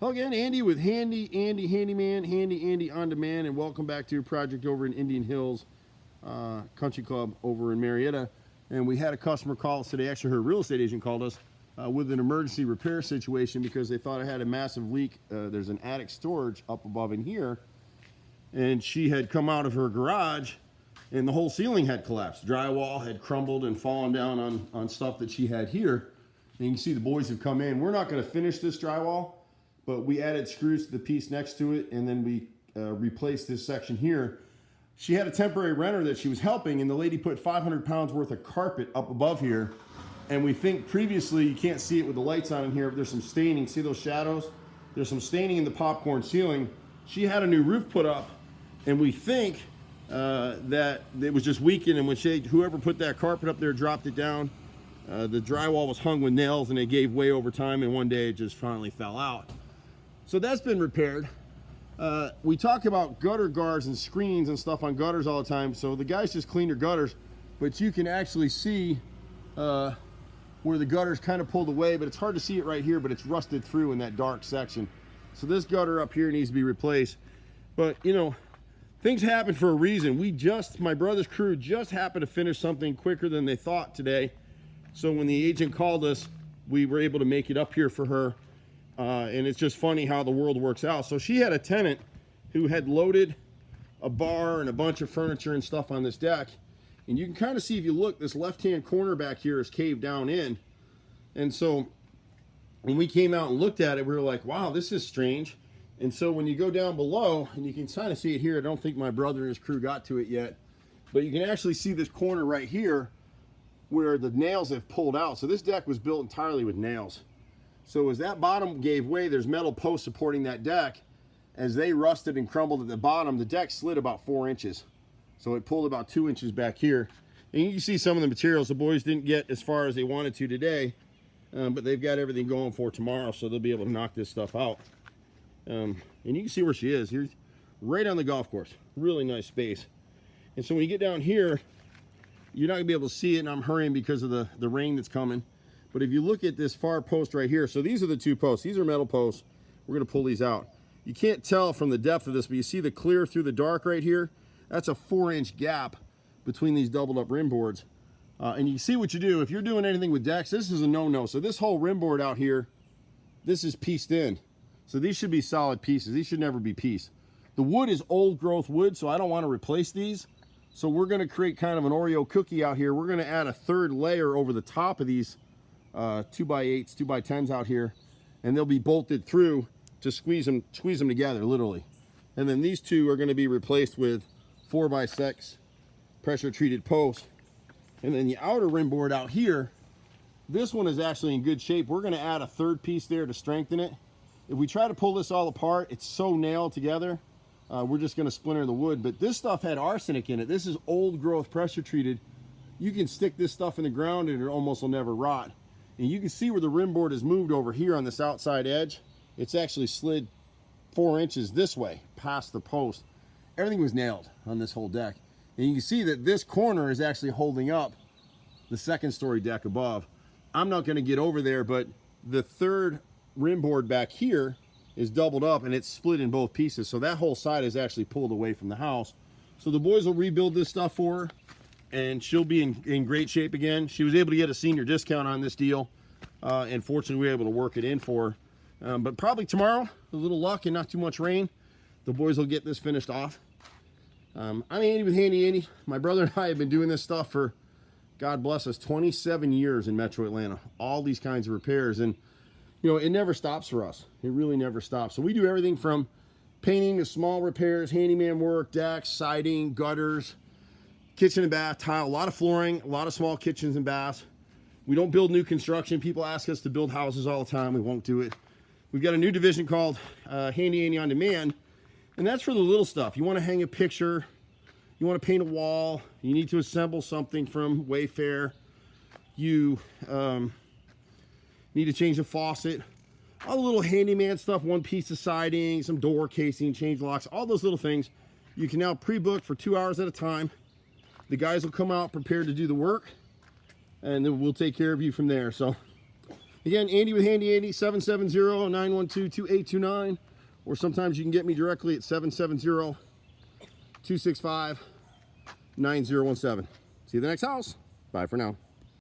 Well, again, Andy with Handy Andy Handyman, Handy Andy on Demand, and welcome back to your project over in Indian Hills Country Club over in Marietta. And we had a customer call us today. Actually, her real estate agent called us with an emergency repair situation because they thought it had a massive leak. There's an attic storage up above in here, and she had come out of her garage and the whole ceiling had collapsed. Drywall had crumbled and fallen down on stuff that she had here. And you can see the boys have come in. We're not going to finish this drywall, but we added screws to the piece next to it, and then we replaced this section here. She had a temporary renter that she was helping, and the lady put 500 pounds worth of carpet up above here. And we think previously, you can't see it with the lights on in here, but there's some staining. See those shadows? There's some staining in the popcorn ceiling. She had a new roof put up, and we think that it was just weakened, and when whoever put that carpet up there dropped it down, the drywall was hung with nails, and it gave way over time, and one day it just finally fell out. So that's been repaired. We talk about gutter guards and screens and stuff on gutters all the time. So the guys just clean your gutters, but you can actually see where the gutter's kind of pulled away, but it's hard to see it right here, but it's rusted through in that dark section. So this gutter up here needs to be replaced. But you know, things happen for a reason. My brother's crew just happened to finish something quicker than they thought today. So when the agent called us, we were able to make it up here for her. And it's just funny how the world works out. So she had a tenant who had loaded a bar and a bunch of furniture and stuff on this deck. And you can kind of see, if you look, this left-hand corner back here is caved down in. And so when we came out and looked at it, we were like, wow, this is strange. And so when you go down below, and you can kind of see it here, I don't think my brother and his crew got to it yet, but you can actually see this corner right here where the nails have pulled out. So this deck was built entirely with nails. So as that bottom gave way, there's metal posts supporting that deck. As they rusted and crumbled at the bottom, the deck slid about 4 inches. So it pulled about 2 inches back here. And you can see some of the materials. The boys didn't get as far as they wanted to today, but they've got everything going for tomorrow, so they'll be able to knock this stuff out. And you can see where she is. Here's right on the golf course. Really nice space. And so when you get down here, you're not gonna be able to see it, and I'm hurrying because of the rain that's coming. But if you look at this far post right here, so these are the two posts. These are metal posts. We're gonna pull these out. You can't tell from the depth of this, but you see the clear through the dark right here? That's a 4-inch gap between these doubled up rim boards. And you see what you do. If you're doing anything with decks, this is a no-no. So this whole rim board out here, this is pieced in. So these should be solid pieces. These should never be pieced. The wood is old growth wood, so I don't want to replace these. So we're gonna create kind of an Oreo cookie out here. We're gonna add a third layer over the top of these 2x8s, 2x10s out here, and they'll be bolted through to squeeze them together, literally. And then these two are going to be replaced with 4x6 pressure treated posts. And then the outer rim board out here, this one is actually in good shape. We're going to add a third piece there to strengthen it. If we try to pull this all apart, it's so nailed together, we're just going to splinter the wood. But this stuff had arsenic in it. This is old growth pressure treated. You can stick this stuff in the ground and it almost will never rot. And you can see where the rim board is moved over here on this outside edge. It's actually slid 4 inches this way past the post. Everything was nailed on this whole deck. And you can see that this corner is actually holding up the second story deck above. I'm not going to get over there, but the third rim board back here is doubled up and it's split in both pieces. So that whole side is actually pulled away from the house. So the boys will rebuild this stuff for her, and she'll be in great shape again. She was able to get a senior discount on this deal, and fortunately we were able to work it in for her. But probably tomorrow, a little luck and not too much rain, the boys will get this finished off. I'm Andy with Handy Andy. My brother and I have been doing this stuff for, God bless us, 27 years in Metro Atlanta. All these kinds of repairs, and you know, it never stops for us. It really never stops. So we do everything from painting to small repairs, handyman work, decks, siding, gutters, kitchen and bath, tile, a lot of flooring, a lot of small kitchens and baths. We don't build new construction. People ask us to build houses all the time. We won't do it. We've got a new division called Handy Andy on Demand, and that's for the little stuff. You want to hang a picture, you want to paint a wall, you need to assemble something from Wayfair, you need to change a faucet, all the little handyman stuff, one piece of siding, some door casing, change locks, all those little things. You can now pre-book for 2 hours at a time. The guys will come out prepared to do the work, and then we'll take care of you from there. So Again, Andy with Handy Andy, 770-912-2829. Or sometimes you can get me directly at 770-265-9017. See you at the next house. Bye for now.